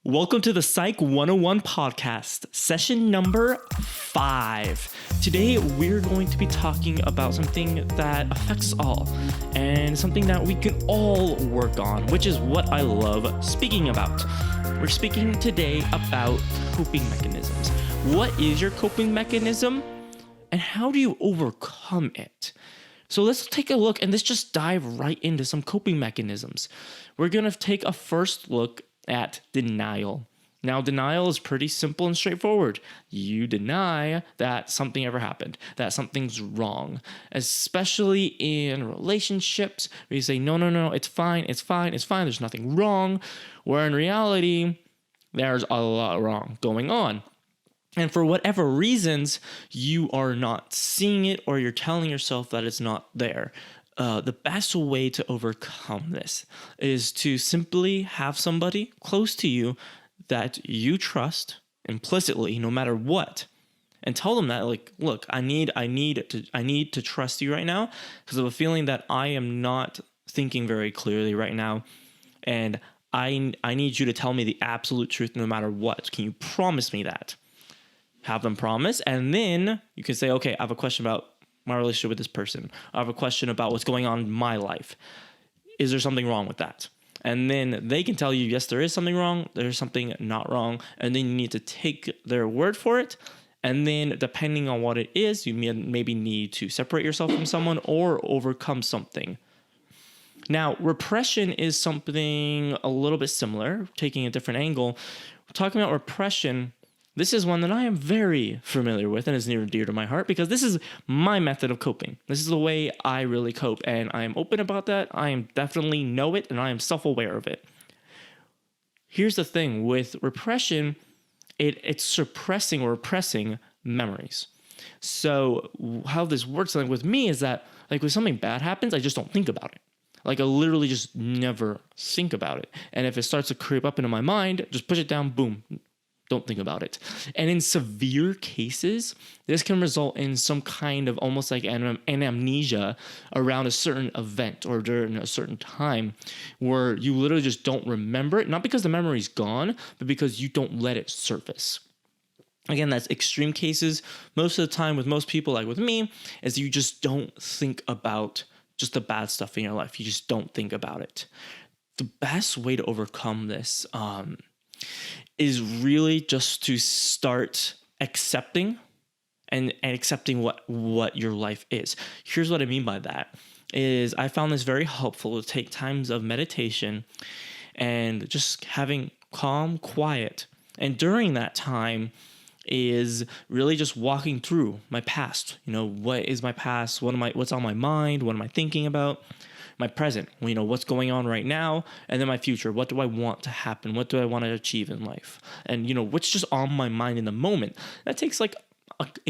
Welcome to the Psych 101 podcast, session number 5. Today, we're going to be talking about something that affects us all and something that we can all work on, which is what I love speaking about. We're speaking today about coping mechanisms. What is your coping mechanism and how do you overcome it? So let's take a look and let's just dive right into some coping mechanisms. We're going to take a first look at denial. Now, denial is pretty simple and straightforward. You deny that something ever happened, that something's wrong, especially in relationships where you say, no, it's fine, there's nothing wrong, where in reality, there's a lot wrong going on. And for whatever reasons, you are not seeing it or you're telling yourself that it's not there. The best way to overcome this is to simply have somebody close to you that you trust implicitly, no matter what, and tell them that, like, look, I need to trust you right now because of a feeling that I am not thinking very clearly right now, and I need you to tell me the absolute truth no matter what. Can you promise me that? Have them promise, and then you can say, okay, I have a question about my relationship with this person. I have a question about what's going on in my life. Is there something wrong with that? And then they can tell you, yes, there is something wrong. There's something not wrong. And then you need to take their word for it. And then depending on what it is, you maybe need to separate yourself from someone or overcome something. Now, repression is something a little bit similar, taking a different angle. We're talking about repression. This is one that I am very familiar with and is near and dear to my heart because this is my method of coping. This is the way I really cope, and I am open about that. I am definitely know it, and I am self-aware of it. Here's the thing with repression, it's suppressing or repressing memories. So how this works like with me is that, like, when something bad happens, I just don't think about it. Like, I literally just never think about it. And if it starts to creep up into my mind, just push it down, boom. Don't think about it. And in severe cases, this can result in some kind of almost like an amnesia around a certain event or during a certain time where you literally just don't remember it, not because the memory's gone, but because you don't let it surface. Again, that's extreme cases. Most of the time with most people, like with me, is you just don't think about just the bad stuff in your life. You just don't think about it. The best way to overcome this, is really just to start accepting and accepting what your life is. Here's what I mean by that is I found this very helpful to take times of meditation and just having calm, quiet. And during that time is really just walking through my past. You know, what is my past? What's on my mind? What am I thinking about? My present, what's going on right now, and then my future. What do I want to happen? What do I want to achieve in life? And, what's just on my mind in the moment? That takes it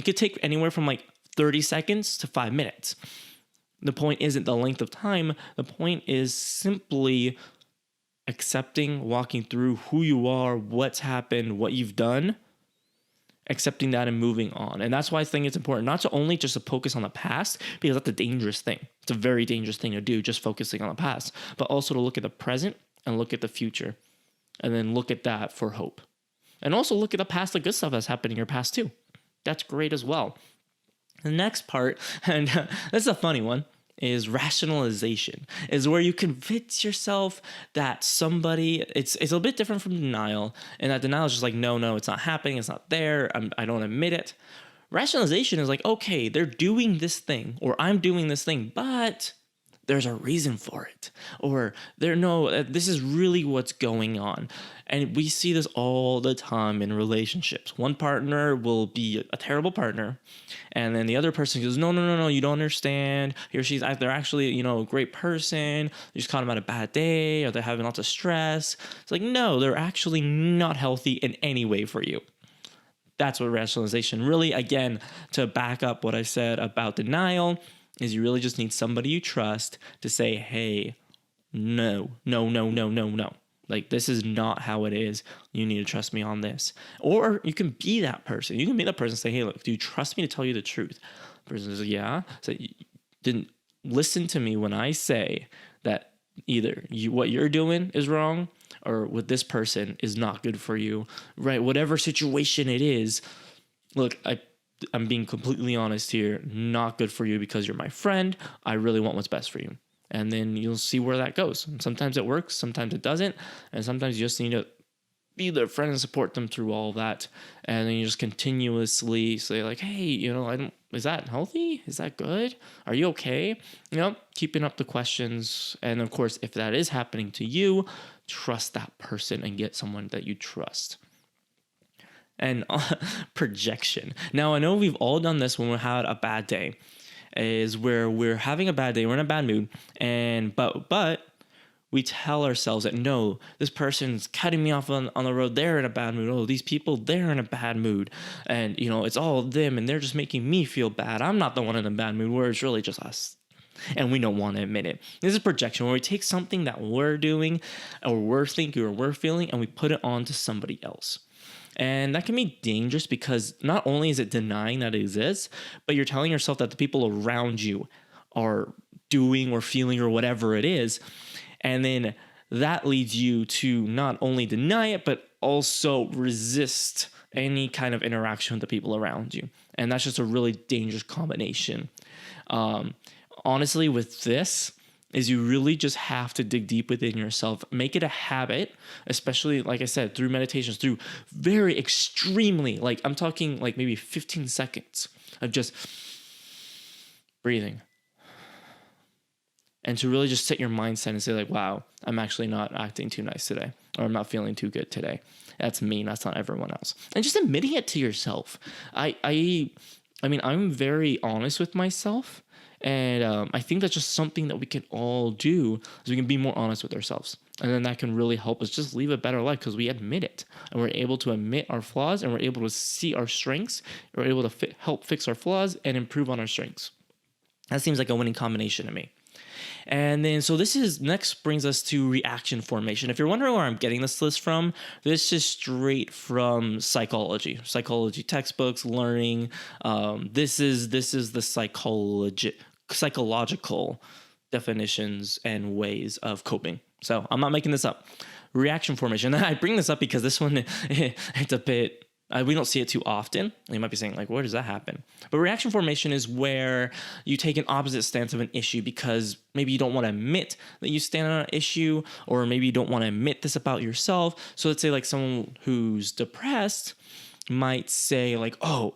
could take anywhere from 30 seconds to 5 minutes. The point isn't the length of time. The point is simply accepting, walking through who you are, what's happened, what you've done, accepting that and moving on. And that's why I think it's important not to only just to focus on the past, because that's a dangerous thing. It's a very dangerous thing to do, just focusing on the past, but also to look at the present and look at the future and then look at that for hope. And also look at the past, the good stuff that's happened in your past too. That's great as well. The next part, and this is a funny one, is rationalization, is where you convince yourself that somebody, it's a bit different from denial, and that denial is just like, no, it's not happening, it's not there, I don't admit it. Rationalization is like, okay, they're doing this thing, or I'm doing this thing, but there's a reason for it, or this is really what's going on. And we see this all the time in relationships. One partner will be a terrible partner, and then the other person goes, no, you don't understand. He or she's, they're actually, a great person. You just caught them at a bad day, or they're having lots of stress. It's like, no, they're actually not healthy in any way for you. That's what rationalization really, again, to back up what I said about denial, is you really just need somebody you trust to say, hey, no. Like, this is not how it is. You need to trust me on this. Or you can be that person. You can be that person and say, hey, look, do you trust me to tell you the truth? The person says, yeah. So you listen to me when I say that either what you're doing is wrong or with this person is not good for you, right? Whatever situation it is, look, I'm being completely honest here, not good for you because you're my friend. I really want what's best for you. And then you'll see where that goes. Sometimes it works, sometimes it doesn't. And sometimes you just need to be their friend and support them through all of that. And then you just continuously say like, hey, is that healthy? Is that good? Are you okay? Keeping up the questions. And of course, if that is happening to you, trust that person and get someone that you trust. And projection. Now, I know we've all done this when we had a bad day, is where we're having a bad day, we're in a bad mood, and but we tell ourselves that no, this person's cutting me off on the road, they're in a bad mood. Oh, these people, they're in a bad mood. And, it's all them and they're just making me feel bad. I'm not the one in a bad mood, where it's really just us. And we don't want to admit it. This is projection, where we take something that we're doing or we're thinking or we're feeling and we put it onto somebody else. And that can be dangerous because not only is it denying that it exists, but you're telling yourself that the people around you are doing or feeling or whatever it is. And then that leads you to not only deny it, but also resist any kind of interaction with the people around you. And that's just a really dangerous combination. Honestly, with this, is you really just have to dig deep within yourself, make it a habit, especially, like I said, through meditations, through very extremely, like I'm talking like maybe 15 seconds of just breathing. And to really just set your mindset and say like, wow, I'm actually not acting too nice today, or I'm not feeling too good today. That's me, that's not everyone else. And just admitting it to yourself. I mean, I'm very honest with myself. And I think that's just something that we can all do, is we can be more honest with ourselves. And then that can really help us just live a better life because we admit it. And we're able to admit our flaws, and we're able to see our strengths. We're able to help fix our flaws and improve on our strengths. That seems like a winning combination to me. And then, so next brings us to reaction formation. If you're wondering where I'm getting this list from, this is straight from psychology textbooks, learning. This is the psychological definitions and ways of coping. So I'm not making this up. Reaction formation. I bring this up because this one, it's a bit, we don't see it too often. You might be saying like, where does that happen? But reaction formation is where you take an opposite stance of an issue because maybe you don't want to admit that you stand on an issue, or maybe you don't want to admit this about yourself. So let's say like someone who's depressed might say like, oh,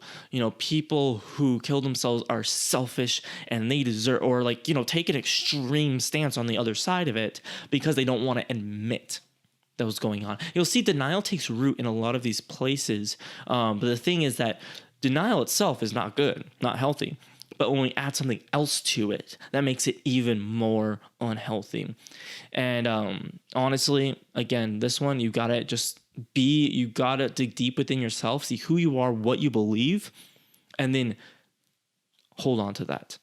people who kill themselves are selfish and they deserve, or like, take an extreme stance on the other side of it because they don't want to admit that was going on. You'll see denial takes root in a lot of these places. But the thing is that denial itself is not good, not healthy. But when we add something else to it, that makes it even more unhealthy. And honestly, again, this one, you gotta dig deep within yourself, see who you are, what you believe, and then hold on to that.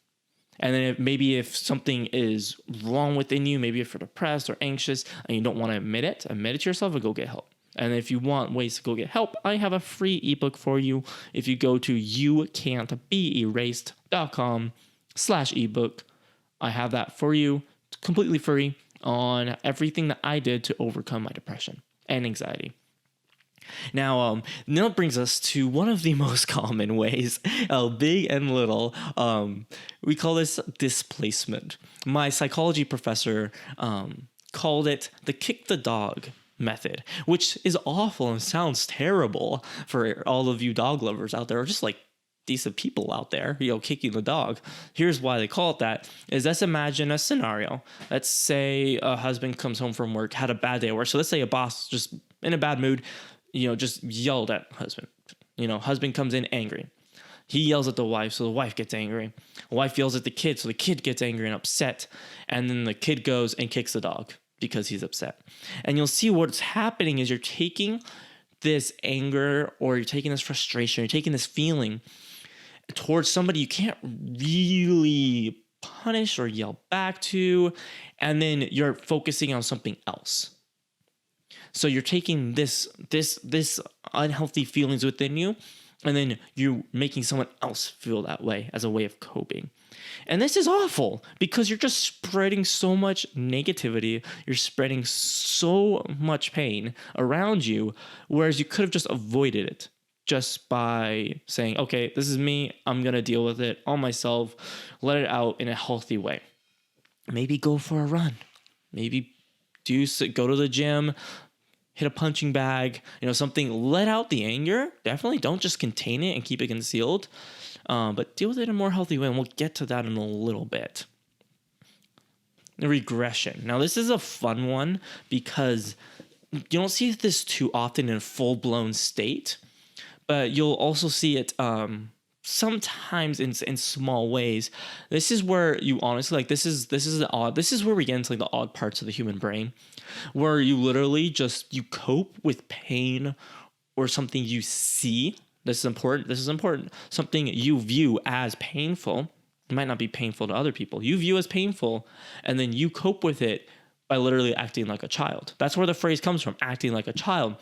And then if something is wrong within you, maybe if you're depressed or anxious and you don't want to admit it to yourself and go get help. And if you want ways to go get help, I have a free ebook for you. If you go to youcan'tbeerased.com/ebook, I have that for you completely free on everything that I did to overcome my depression and anxiety. Now that brings us to one of the most common ways, big and little. We call this displacement. My psychology professor called it the kick the dog method, which is awful and sounds terrible for all of you dog lovers out there, or just like decent people out there, kicking the dog. Here's why they call it that, is let's imagine a scenario. Let's say a husband comes home from work, had a bad day at work. So let's say a boss just in a bad mood, just yelled at husband. Husband comes in angry. He yells at the wife, so the wife gets angry. The wife yells at the kid, so the kid gets angry and upset. And then the kid goes and kicks the dog because he's upset. And you'll see what's happening is you're taking this anger, or you're taking this frustration, you're taking this feeling towards somebody you can't really punish or yell back to, and then you're focusing on something else. So you're taking this unhealthy feelings within you, and then you're making someone else feel that way as a way of coping. And this is awful because you're just spreading so much negativity. You're spreading so much pain around you, whereas you could have just avoided it just by saying, okay, this is me. I'm going to deal with it on myself, let it out in a healthy way. Maybe go for a run. Maybe go to the gym, hit a punching bag, something, let out the anger. Definitely don't just contain it and keep it concealed. But deal with it in a more healthy way, and we'll get to that in a little bit. The regression. Now, this is a fun one because you don't see this too often in a full-blown state, but you'll also see it sometimes in small ways. This is where you honestly, this is where we get into the odd parts of the human brain, where you literally you cope with pain or something you see. This is important. Something you view as painful. It might not be painful to other people. You view as painful, and then you cope with it by literally acting like a child. That's where the phrase comes from, acting like a child,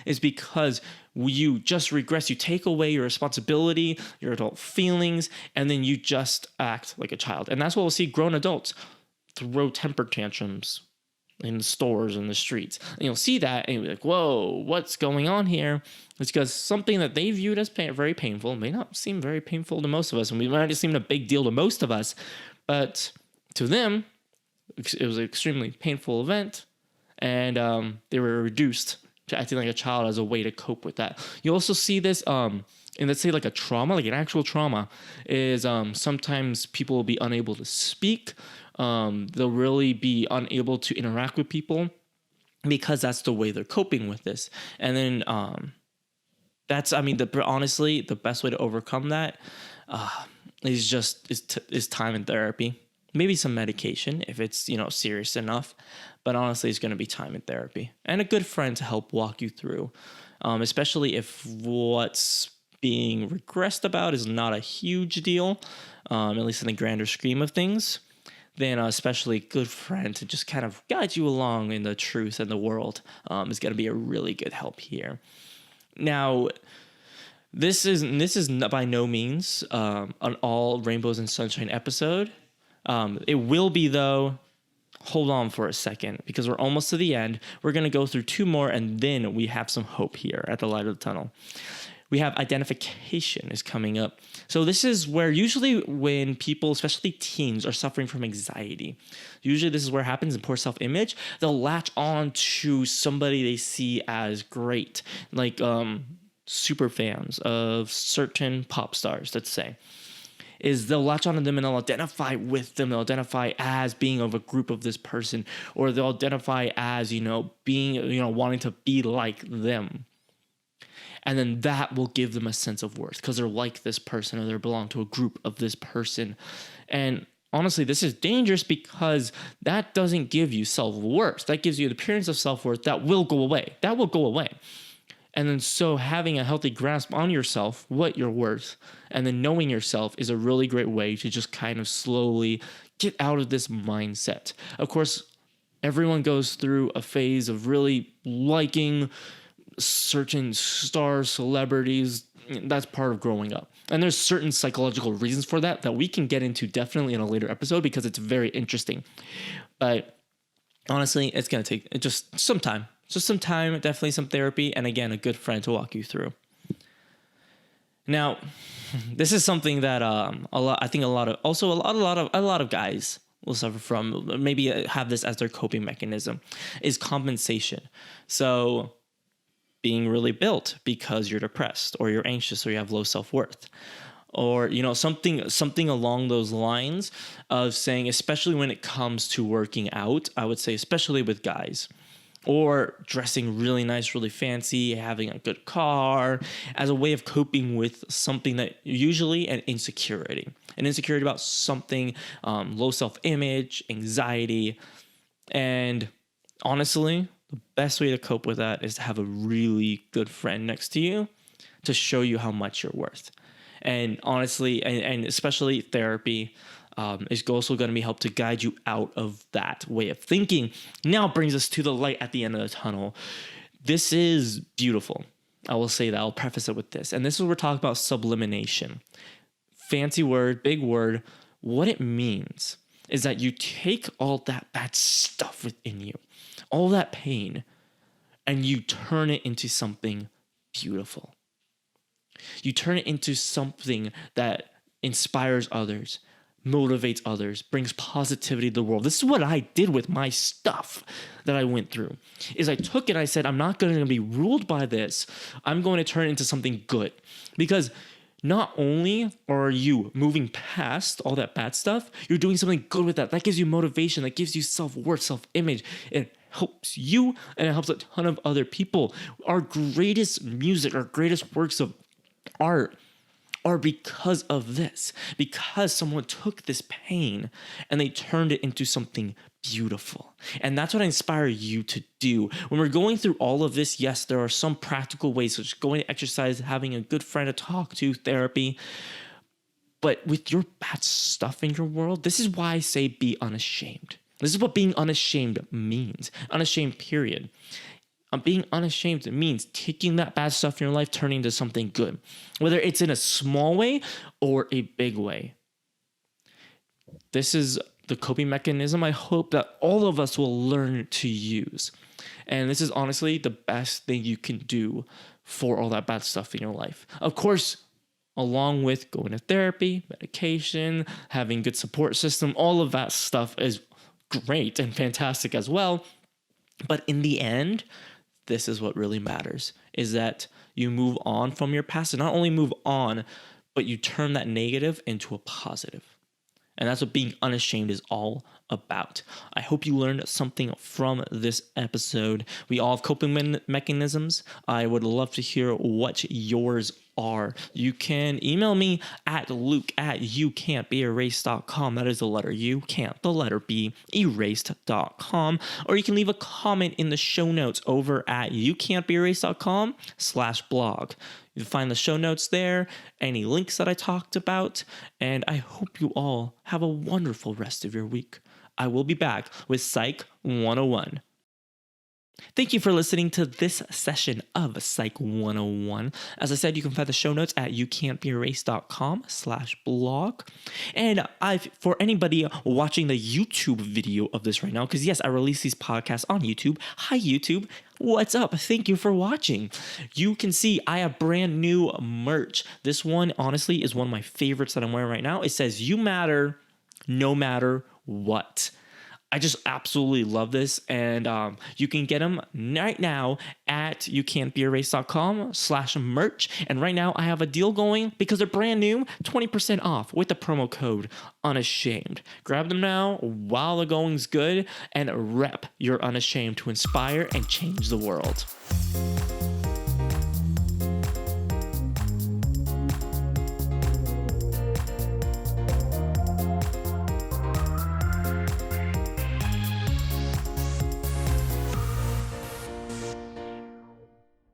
is because you just regress. You take away your responsibility, your adult feelings, and then you just act like a child. And that's what we'll see grown adults throw temper tantrums in the stores and the streets. And you'll see that and you'll be like, whoa, what's going on here? It's because something that they viewed as very painful may not seem very painful to most of us, and we might have seemed a big deal to most of us, but to them, it was an extremely painful event, and they were reduced to acting like a child as a way to cope with that. You also see this in, let's say, like a trauma, like an actual trauma, is sometimes people will be unable to speak. They'll really be unable to interact with people because that's the way they're coping with this. And then honestly, the best way to overcome that is time in therapy. Maybe some medication if it's serious enough, but honestly, it's going to be time in therapy and a good friend to help walk you through, especially if what's being regressed about is not a huge deal, at least in the grander scheme of things. Then especially a good friend to just kind of guide you along in the truth and the world is going to be a really good help here. Now, this is by no means an all rainbows and sunshine episode. It will be, though. Hold on for a second, because we're almost to the end. We're going to go through two more, and then we have some hope here at the light of the tunnel. We have identification is coming up. So this is where usually when people, especially teens, are suffering from anxiety, usually this is where it happens in poor self-image. They'll latch on to somebody they see as great, like super fans of certain pop stars, let's say. Is they'll latch onto them and they'll identify with them. They'll identify as being of a group of this person, or they'll identify as, being, wanting to be like them. And then that will give them a sense of worth because they're like this person or they belong to a group of this person. And honestly, this is dangerous because that doesn't give you self-worth. That gives you the appearance of self-worth that will go away. And then so having a healthy grasp on yourself, what you're worth, and then knowing yourself is a really great way to just kind of slowly get out of this mindset. Of course, everyone goes through a phase of really liking certain stars, celebrities. That's part of growing up. And there's certain psychological reasons for that we can get into definitely in a later episode because it's very interesting. But honestly, it's going to take just some time. Just some time, definitely some therapy, and again, a good friend to walk you through. Now, this is something that a lot of guys will suffer from. Maybe have this as their coping mechanism, is compensation. So, being really built because you're depressed, or you're anxious, or you have low self-worth, or something along those lines of saying, especially when it comes to working out, I would say, especially with guys. Or dressing really nice, really fancy, having a good car, as a way of coping with something that usually an insecurity about something, low self-image, anxiety. And honestly, the best way to cope with that is to have a really good friend next to you to show you how much you're worth. And honestly, and especially therapy, is also going to be help to guide you out of that way of thinking. Now brings us to the light at the end of the tunnel. This is beautiful. I will say that. I'll preface it with this. And this is where we're talking about sublimation. Fancy word, big word. what it means is that you take all that bad stuff within you, all that pain, and you turn it into something beautiful. You turn it into something that inspires others, motivates others, brings positivity to the world. This is what I did with my stuff that I went through. Is I took it, I said, I'm not going to be ruled by this. I'm going to turn it into something good. Because not only are you moving past all that bad stuff, you're doing something good with that. That gives you motivation. That gives you self-worth, self-image. It helps you and it helps a ton of other people. Our greatest music, our greatest works of art are because of this, because someone took this pain and they turned it into something beautiful. And that's what I inspire you to do. When we're going through all of this, yes, there are some practical ways, such as going to exercise, having a good friend to talk to, therapy. But with your bad stuff in your world, this is why I say be unashamed. This is what being unashamed means. Unashamed, period. Being unashamed means taking that bad stuff in your life, turning into something good, whether it's in a small way or a big way. This is the coping mechanism I hope that all of us will learn to use. And this is honestly the best thing you can do for all that bad stuff in your life. Of course, along with going to therapy, medication, having good support system, all of that stuff is great and fantastic as well. But in the end, this is what really matters, is that you move on from your past, and not only move on, but you turn that negative into a positive. And that's what being unashamed is all about. I hope you learned something from this episode. We all have coping mechanisms. I would love to hear what yours are. You can email me at luke@youcan'tbeerased.com. That is the letter U, can't, the letter B, erased.com. Or you can leave a comment in the show notes over at youcan'tbeerased.com/blog. You can find the show notes there, any links that I talked about, and I hope you all have a wonderful rest of your week. I will be back with Psych 101. Thank you for listening to this session of Psych 101. As I said, you can find the show notes at youcan'tbeerased.com/blog. And for anybody watching the YouTube video of this right now, because yes, I release these podcasts on YouTube. Hi, YouTube. What's up? Thank you for watching. You can see I have brand new merch. This one, honestly, is one of my favorites that I'm wearing right now. It says, "You matter no matter what." I just absolutely love this, and you can get them right now at youcan'tbeerased.com/merch. And right now I have a deal going because they're brand new, 20% off with the promo code unashamed. Grab them now while the going's good and rep your unashamed to inspire and change the world.